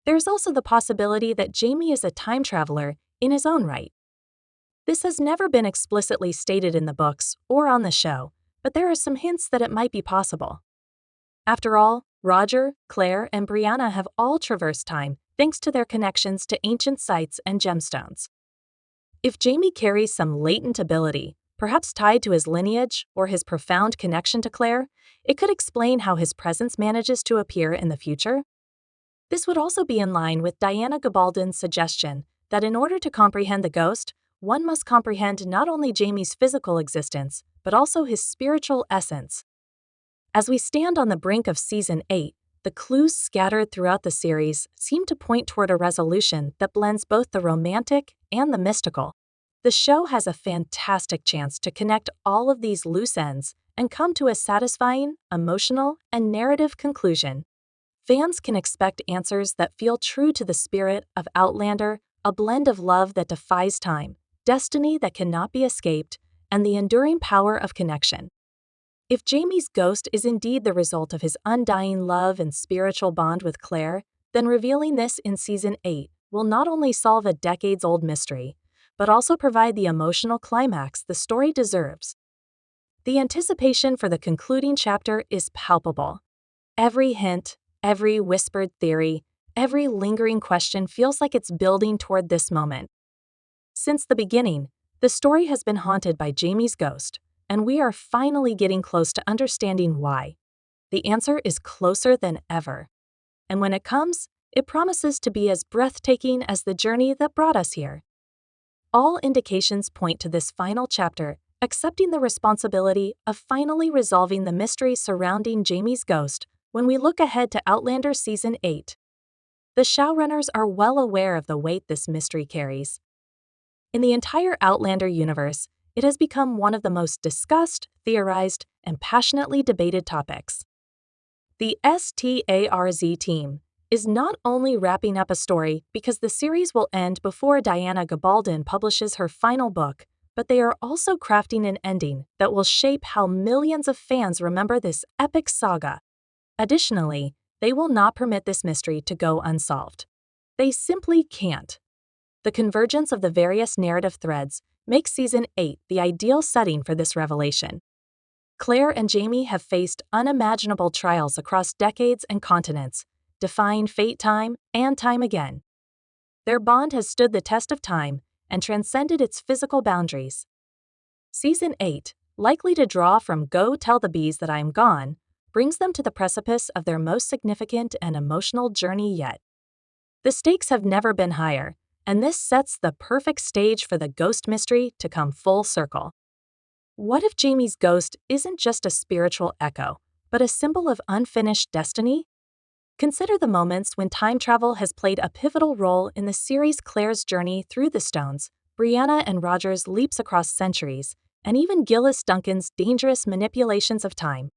There's also the possibility that Jamie is a time traveler in his own right. This has never been explicitly stated in the books or on the show, but there are some hints that it might be possible. After all, Roger, Claire, and Brianna have all traversed time thanks to their connections to ancient sites and gemstones. If Jamie carries some latent ability, perhaps tied to his lineage or his profound connection to Claire, it could explain how his presence manages to appear in the future. This would also be in line with Diana Gabaldon's suggestion that in order to comprehend the ghost, one must comprehend not only Jamie's physical existence, but also his spiritual essence. As we stand on the brink of Season 8, the clues scattered throughout the series seem to point toward a resolution that blends both the romantic and the mystical. The show has a fantastic chance to connect all of these loose ends and come to a satisfying, emotional, and narrative conclusion. Fans can expect answers that feel true to the spirit of Outlander, a blend of love that defies time, destiny that cannot be escaped, and the enduring power of connection. If Jamie's ghost is indeed the result of his undying love and spiritual bond with Claire, then revealing this in Season 8 will not only solve a decades-old mystery, but also provide the emotional climax the story deserves. The anticipation for the concluding chapter is palpable. Every hint, every whispered theory, every lingering question feels like it's building toward this moment. Since the beginning, the story has been haunted by Jamie's ghost, and we are finally getting close to understanding why. The answer is closer than ever. And when it comes, it promises to be as breathtaking as the journey that brought us here. All indications point to this final chapter accepting the responsibility of finally resolving the mystery surrounding Jamie's ghost when we look ahead to Outlander Season 8. The showrunners are well aware of the weight this mystery carries. In the entire Outlander universe, it has become one of the most discussed, theorized, and passionately debated topics. The STARZ team is not only wrapping up a story because the series will end before Diana Gabaldon publishes her final book, but they are also crafting an ending that will shape how millions of fans remember this epic saga. Additionally, they will not permit this mystery to go unsolved. They simply can't. The convergence of the various narrative threads makes Season 8 the ideal setting for this revelation. Claire and Jamie have faced unimaginable trials across decades and continents, defying fate time and time again. Their bond has stood the test of time and transcended its physical boundaries. Season 8, likely to draw from Go Tell the Bees That I Am Gone, brings them to the precipice of their most significant and emotional journey yet. The stakes have never been higher, and this sets the perfect stage for the ghost mystery to come full circle. What if Jamie's ghost isn't just a spiritual echo, but a symbol of unfinished destiny? Consider the moments when time travel has played a pivotal role in the series Claire's journey through the stones, Brianna and Roger's leaps across centuries, and even Gillis Duncan's dangerous manipulations of time.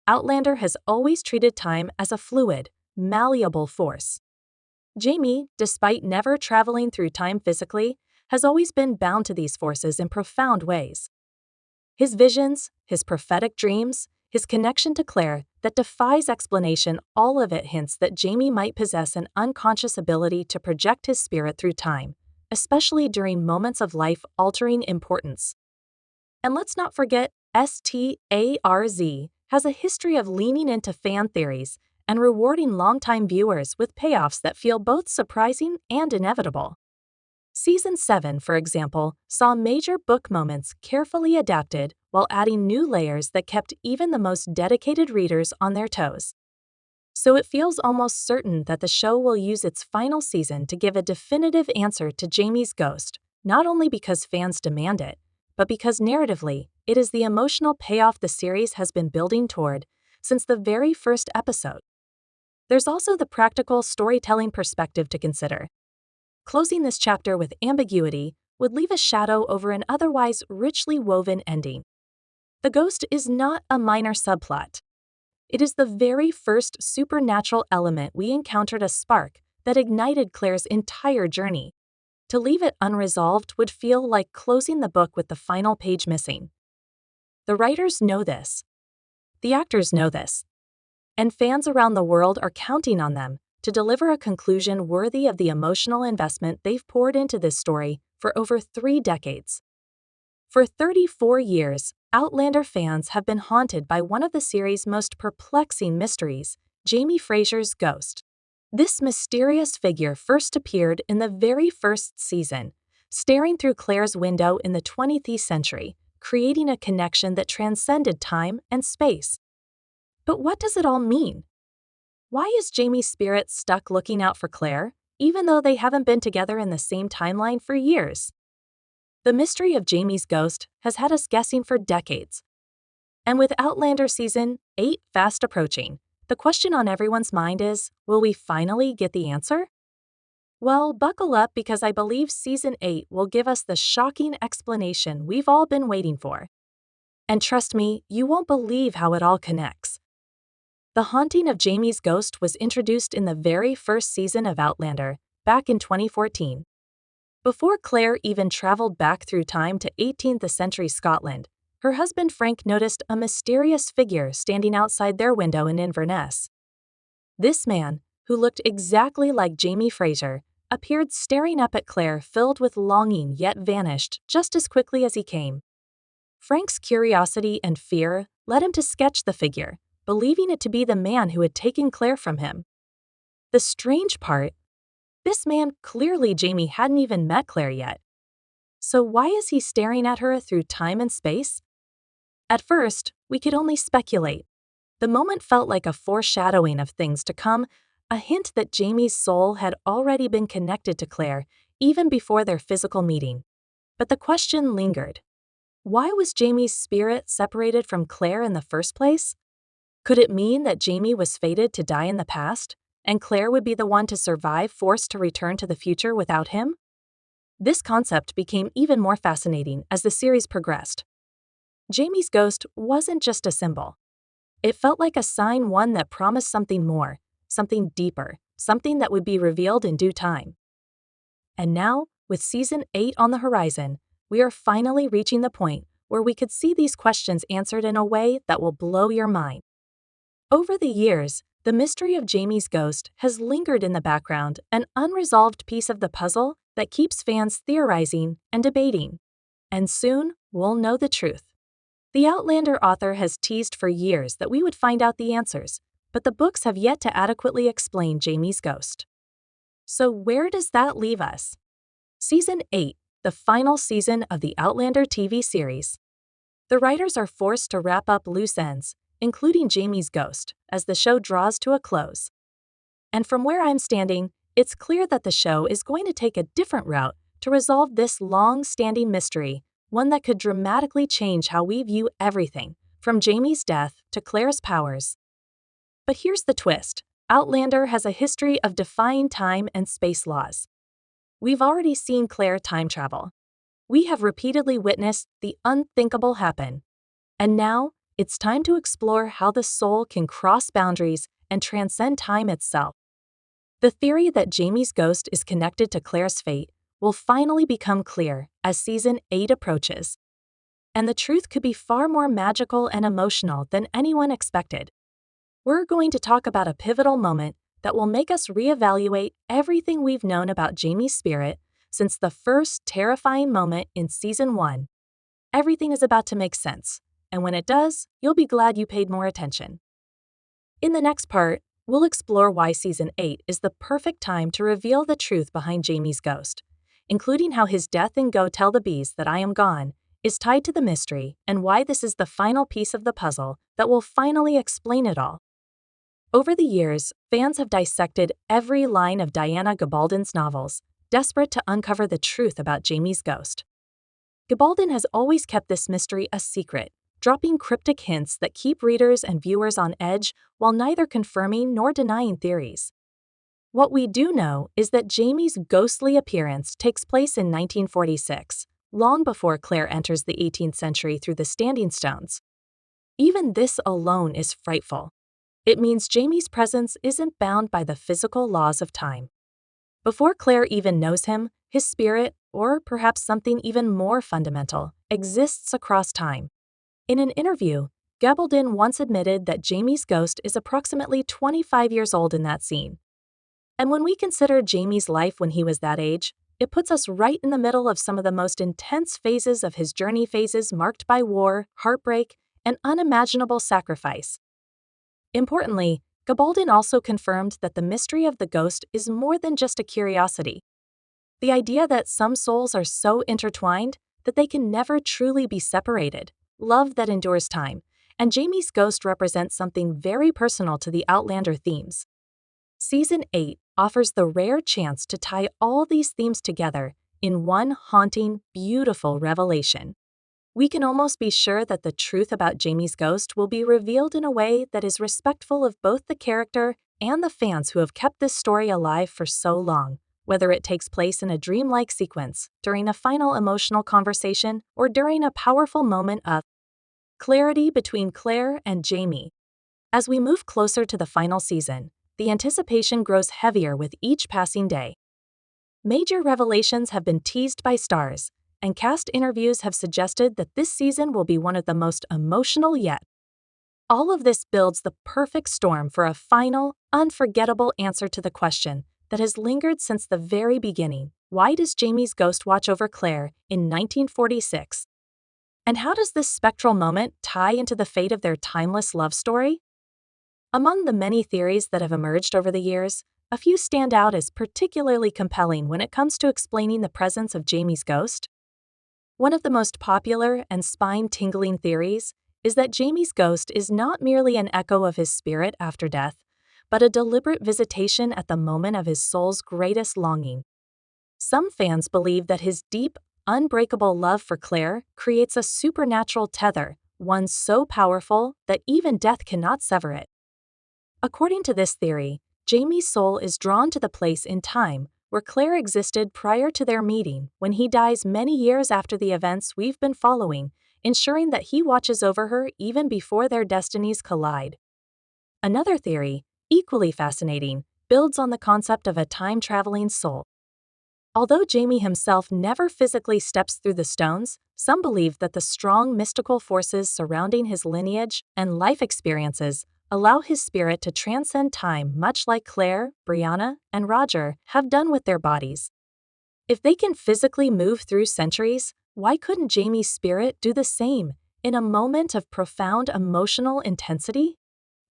Outlander has always treated time as a fluid, malleable force. Jamie, despite never traveling through time physically, has always been bound to these forces in profound ways. His visions, his prophetic dreams, his connection to Claire that defies explanation, all of it hints that Jamie might possess an unconscious ability to project his spirit through time, especially during moments of life-altering importance. And let's not forget, STARZ has a history of leaning into fan theories and rewarding longtime viewers with payoffs that feel both surprising and inevitable. Season 7, for example, saw major book moments carefully adapted while adding new layers that kept even the most dedicated readers on their toes. So it feels almost certain that the show will use its final season to give a definitive answer to Jamie's ghost, not only because fans demand it, but because narratively, it is the emotional payoff the series has been building toward since the very first episode. There's also the practical storytelling perspective to consider. Closing this chapter with ambiguity would leave a shadow over an otherwise richly woven ending. The ghost is not a minor subplot. It is the very first supernatural element we encountered, a spark that ignited Claire's entire journey. To leave it unresolved would feel like closing the book with the final page missing. The writers know this. The actors know this. And fans around the world are counting on them to deliver a conclusion worthy of the emotional investment they've poured into this story for over 3 decades. For 34 years, Outlander fans have been haunted by one of the series' most perplexing mysteries, Jamie Fraser's ghost. This mysterious figure first appeared in the very first season, staring through Claire's window in the 20th century, creating a connection that transcended time and space. But what does it all mean? Why is Jamie's spirit stuck looking out for Claire, even though they haven't been together in the same timeline for years? The mystery of Jamie's ghost has had us guessing for decades. And with Outlander Season 8 fast approaching, the question on everyone's mind is, will we finally get the answer? Well, buckle up because I believe Season 8 will give us the shocking explanation we've all been waiting for. And trust me, you won't believe how it all connects. The haunting of Jamie's ghost was introduced in the very first season of Outlander, back in 2014. Before Claire even traveled back through time to 18th century Scotland, her husband Frank noticed a mysterious figure standing outside their window in Inverness. This man, who looked exactly like Jamie Fraser, appeared staring up at Claire filled with longing yet vanished just as quickly as he came. Frank's curiosity and fear led him to sketch the figure, believing it to be the man who had taken Claire from him. The strange part, this man clearly Jamie hadn't even met Claire yet. So why is he staring at her through time and space? At first, we could only speculate. The moment felt like a foreshadowing of things to come, a hint that Jamie's soul had already been connected to Claire even before their physical meeting. But the question lingered. Why was Jamie's spirit separated from Claire in the first place? Could it mean that Jamie was fated to die in the past, and Claire would be the one to survive forced to return to the future without him? This concept became even more fascinating as the series progressed. Jamie's ghost wasn't just a symbol. It felt like a sign, one that promised something more, something deeper, something that would be revealed in due time. And now, with Season 8 on the horizon, we are finally reaching the point where we could see these questions answered in a way that will blow your mind. Over the years, the mystery of Jamie's ghost has lingered in the background, an unresolved piece of the puzzle that keeps fans theorizing and debating. And soon, we'll know the truth. The Outlander author has teased for years that we would find out the answers, but the books have yet to adequately explain Jamie's ghost. So where does that leave us? Season 8, the final season of the Outlander TV series. The writers are forced to wrap up loose ends, including Jamie's ghost, as the show draws to a close. And from where I'm standing, it's clear that the show is going to take a different route to resolve this long-standing mystery, one that could dramatically change how we view everything, from Jamie's death to Claire's powers. But here's the twist. Outlander has a history of defying time and space laws. We've already seen Claire time travel. We have repeatedly witnessed the unthinkable happen. And now, it's time to explore how the soul can cross boundaries and transcend time itself. The theory that Jamie's ghost is connected to Claire's fate will finally become clear as Season 8 approaches. And the truth could be far more magical and emotional than anyone expected. We're going to talk about a pivotal moment that will make us reevaluate everything we've known about Jamie's spirit since the first terrifying moment in Season 1. Everything is about to make sense. And when it does, you'll be glad you paid more attention. In the next part, we'll explore why Season 8 is the perfect time to reveal the truth behind Jamie's ghost, including how his death in Go Tell the Bees That I Am Gone is tied to the mystery and why this is the final piece of the puzzle that will finally explain it all. Over the years, fans have dissected every line of Diana Gabaldon's novels, desperate to uncover the truth about Jamie's ghost. Gabaldon has always kept this mystery a secret, dropping cryptic hints that keep readers and viewers on edge while neither confirming nor denying theories. What we do know is that Jamie's ghostly appearance takes place in 1946, long before Claire enters the 18th century through the Standing Stones. Even this alone is frightful. It means Jamie's presence isn't bound by the physical laws of time. Before Claire even knows him, his spirit, or perhaps something even more fundamental, exists across time. In an interview, Gabaldon once admitted that Jamie's ghost is approximately 25 years old in that scene. And when we consider Jamie's life when he was that age, it puts us right in the middle of some of the most intense phases of his journey, phases marked by war, heartbreak, and unimaginable sacrifice. Importantly, Gabaldon also confirmed that the mystery of the ghost is more than just a curiosity. The idea that some souls are so intertwined that they can never truly be separated, love that endures time, and Jamie's ghost represents something very personal to the Outlander themes. Season 8 offers the rare chance to tie all these themes together in one haunting, beautiful revelation. We can almost be sure that the truth about Jamie's ghost will be revealed in a way that is respectful of both the character and the fans who have kept this story alive for so long, whether it takes place in a dreamlike sequence, during a final emotional conversation, or during a powerful moment of clarity between Claire and Jamie. As we move closer to the final season, the anticipation grows heavier with each passing day. Major revelations have been teased by stars, and cast interviews have suggested that this season will be one of the most emotional yet. All of this builds the perfect storm for a final, unforgettable answer to the question that has lingered since the very beginning: why does Jamie's ghost watch over Claire in 1946? And how does this spectral moment tie into the fate of their timeless love story? Among the many theories that have emerged over the years, a few stand out as particularly compelling when it comes to explaining the presence of Jamie's ghost. One of the most popular and spine-tingling theories is that Jamie's ghost is not merely an echo of his spirit after death, but a deliberate visitation at the moment of his soul's greatest longing. Some fans believe that his deep, unbreakable love for Claire creates a supernatural tether, one so powerful that even death cannot sever it. According to this theory, Jamie's soul is drawn to the place in time where Claire existed prior to their meeting, when he dies many years after the events we've been following, ensuring that he watches over her even before their destinies collide. Another theory, equally fascinating, builds on the concept of a time-traveling soul. Although Jamie himself never physically steps through the stones, some believe that the strong mystical forces surrounding his lineage and life experiences allow his spirit to transcend time, much like Claire, Brianna, and Roger have done with their bodies. If they can physically move through centuries, why couldn't Jamie's spirit do the same in a moment of profound emotional intensity?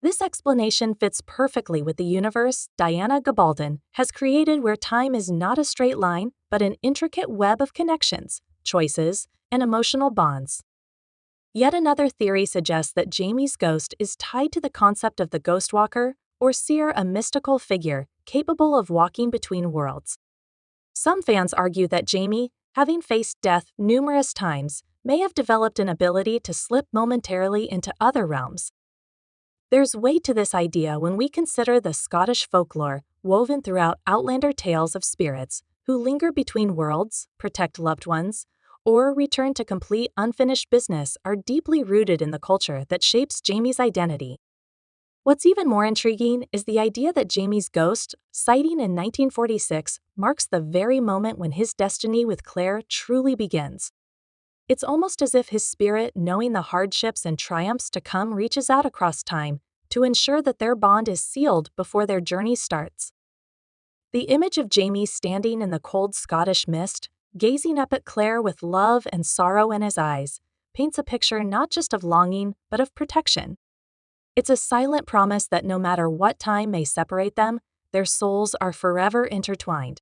This explanation fits perfectly with the universe Diana Gabaldon has created, where time is not a straight line, but an intricate web of connections, choices, and emotional bonds. Yet another theory suggests that Jamie's ghost is tied to the concept of the ghostwalker, or seer, a mystical figure capable of walking between worlds. Some fans argue that Jamie, having faced death numerous times, may have developed an ability to slip momentarily into other realms. There's weight to this idea when we consider the Scottish folklore woven throughout Outlander tales of spirits who linger between worlds, protect loved ones, or return to complete unfinished business are deeply rooted in the culture that shapes Jamie's identity. What's even more intriguing is the idea that Jamie's ghost, sighting in 1946, marks the very moment when his destiny with Claire truly begins. It's almost as if his spirit, knowing the hardships and triumphs to come, reaches out across time to ensure that their bond is sealed before their journey starts. The image of Jamie standing in the cold Scottish mist, gazing up at Claire with love and sorrow in his eyes, paints a picture not just of longing, but of protection. It's a silent promise that no matter what time may separate them, their souls are forever intertwined.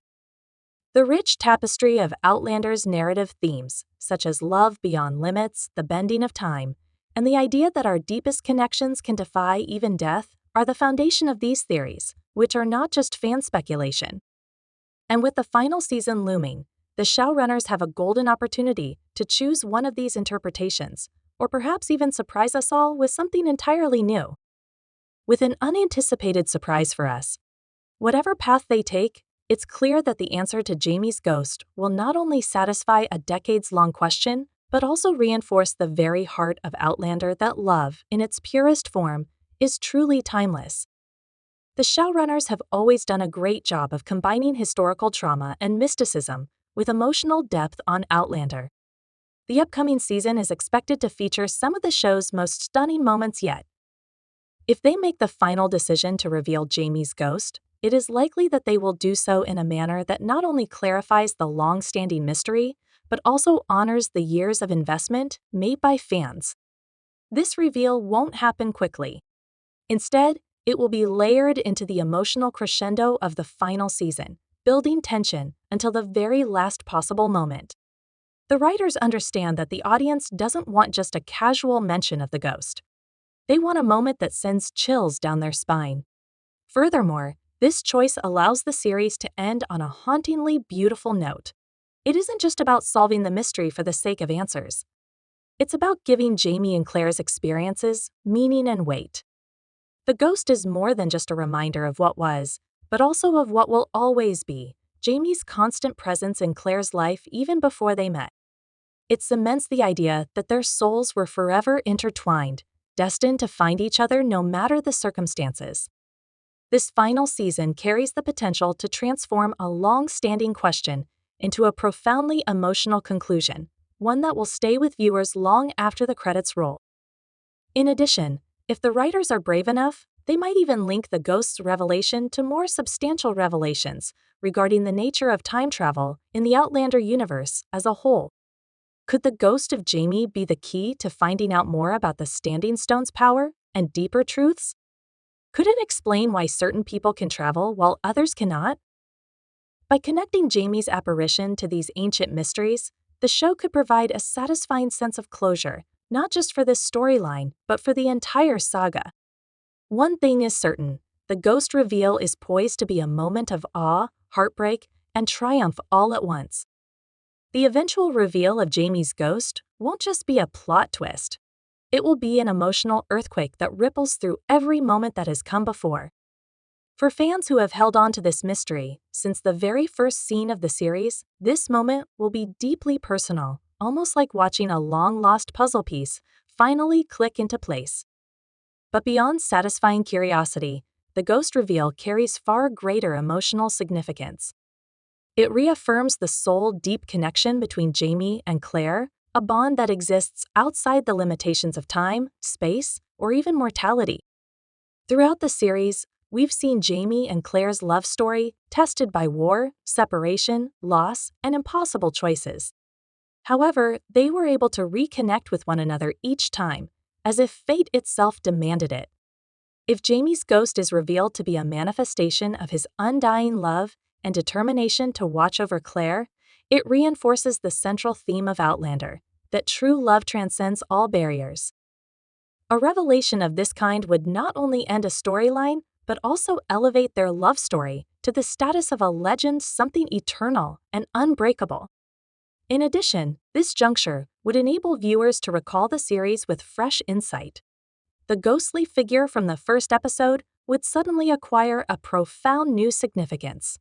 The rich tapestry of Outlander's narrative themes, such as love beyond limits, the bending of time, and the idea that our deepest connections can defy even death, are the foundation of these theories, which are not just fan speculation. And with the final season looming, the showrunners have a golden opportunity to choose one of these interpretations, or perhaps even surprise us all with something entirely new. With an unanticipated surprise for us. Whatever path they take, it's clear that the answer to Jamie's ghost will not only satisfy a decades-long question, but also reinforce the very heart of Outlander, that love, in its purest form, is truly timeless. The showrunners have always done a great job of combining historical trauma and mysticism with emotional depth on Outlander. The upcoming season is expected to feature some of the show's most stunning moments yet. If they make the final decision to reveal Jamie's ghost, it is likely that they will do so in a manner that not only clarifies the long-standing mystery, but also honors the years of investment made by fans. This reveal won't happen quickly. Instead, it will be layered into the emotional crescendo of the final season, building tension until the very last possible moment. The writers understand that the audience doesn't want just a casual mention of the ghost. They want a moment that sends chills down their spine. Furthermore, this choice allows the series to end on a hauntingly beautiful note. It isn't just about solving the mystery for the sake of answers. It's about giving Jamie and Claire's experiences meaning and weight. The ghost is more than just a reminder of what was, but also of what will always be, Jamie's constant presence in Claire's life even before they met. It cements the idea that their souls were forever intertwined, destined to find each other no matter the circumstances. This final season carries the potential to transform a long-standing question into a profoundly emotional conclusion, one that will stay with viewers long after the credits roll. In addition, if the writers are brave enough, they might even link the ghost's revelation to more substantial revelations regarding the nature of time travel in the Outlander universe as a whole. Could the ghost of Jamie be the key to finding out more about the Standing Stone's power and deeper truths? Could it explain why certain people can travel while others cannot? By connecting Jamie's apparition to these ancient mysteries, the show could provide a satisfying sense of closure, not just for this storyline, but for the entire saga. One thing is certain, the ghost reveal is poised to be a moment of awe, heartbreak, and triumph all at once. The eventual reveal of Jamie's ghost won't just be a plot twist. It will be an emotional earthquake that ripples through every moment that has come before. For fans who have held on to this mystery since the very first scene of the series, this moment will be deeply personal, almost like watching a long-lost puzzle piece finally click into place. But beyond satisfying curiosity, the ghost reveal carries far greater emotional significance. It reaffirms the soul-deep connection between Jamie and Claire, a bond that exists outside the limitations of time, space, or even mortality. Throughout the series, we've seen Jamie and Claire's love story tested by war, separation, loss, and impossible choices. However, they were able to reconnect with one another each time, as if fate itself demanded it. If Jamie's ghost is revealed to be a manifestation of his undying love and determination to watch over Claire, it reinforces the central theme of Outlander, that true love transcends all barriers. A revelation of this kind would not only end a storyline, but also elevate their love story to the status of a legend, something eternal and unbreakable. In addition, this juncture would enable viewers to recall the series with fresh insight. The ghostly figure from the first episode would suddenly acquire a profound new significance.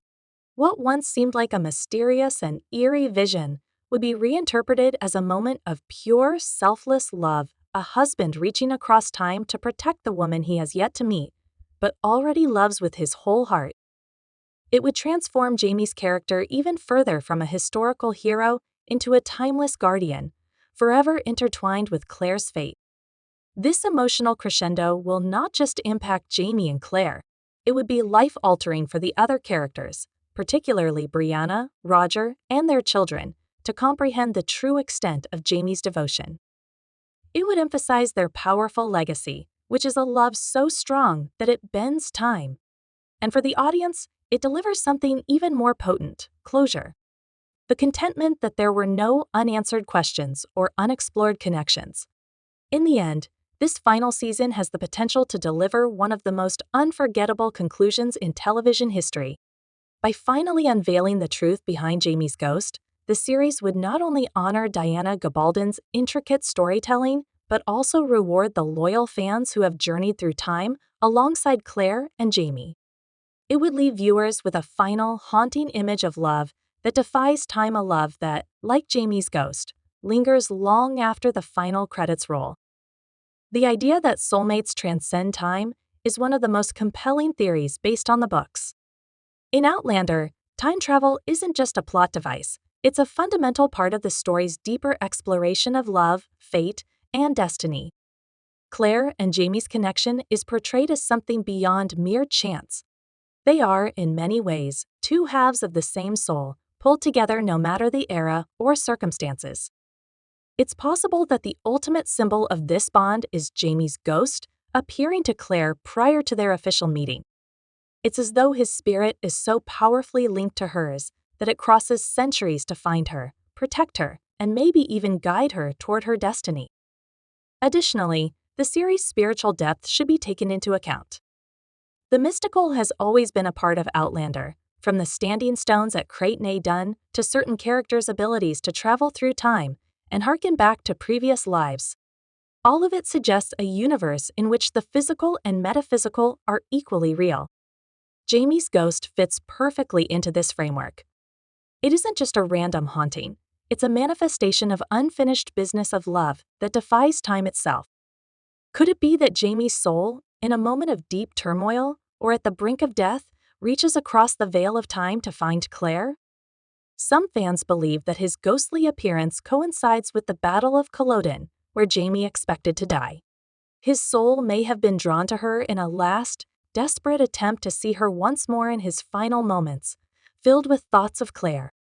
What once seemed like a mysterious and eerie vision would be reinterpreted as a moment of pure, selfless love, a husband reaching across time to protect the woman he has yet to meet, but already loves with his whole heart. It would transform Jamie's character even further from a historical hero into a timeless guardian, forever intertwined with Claire's fate. This emotional crescendo will not just impact Jamie and Claire, it would be life-altering for the other characters, particularly Brianna, Roger, and their children, to comprehend the true extent of Jamie's devotion. It would emphasize their powerful legacy, which is a love so strong that it bends time. And for the audience, it delivers something even more potent: closure. The contentment that there were no unanswered questions or unexplored connections. In the end, this final season has the potential to deliver one of the most unforgettable conclusions in television history. By finally unveiling the truth behind Jamie's ghost, the series would not only honor Diana Gabaldon's intricate storytelling, but also reward the loyal fans who have journeyed through time alongside Claire and Jamie. It would leave viewers with a final, haunting image of love that defies time, a love that, like Jamie's ghost, lingers long after the final credits roll. The idea that soulmates transcend time is one of the most compelling theories based on the books. In Outlander, time travel isn't just a plot device, it's a fundamental part of the story's deeper exploration of love, fate, and destiny. Claire and Jamie's connection is portrayed as something beyond mere chance. They are, in many ways, two halves of the same soul, pulled together no matter the era or circumstances. It's possible that the ultimate symbol of this bond is Jamie's ghost appearing to Claire prior to their official meeting. It's as though his spirit is so powerfully linked to hers that it crosses centuries to find her, protect her, and maybe even guide her toward her destiny. Additionally, the series' spiritual depth should be taken into account. The mystical has always been a part of Outlander, from the standing stones at Caitriona to certain characters' abilities to travel through time and harken back to previous lives. All of it suggests a universe in which the physical and metaphysical are equally real. Jamie's ghost fits perfectly into this framework. It isn't just a random haunting, it's a manifestation of unfinished business of love that defies time itself. Could it be that Jamie's soul, in a moment of deep turmoil or at the brink of death, reaches across the veil of time to find Claire? Some fans believe that his ghostly appearance coincides with the Battle of Culloden, where Jamie expected to die. His soul may have been drawn to her in a last, desperate attempt to see her once more in his final moments, filled with thoughts of Claire.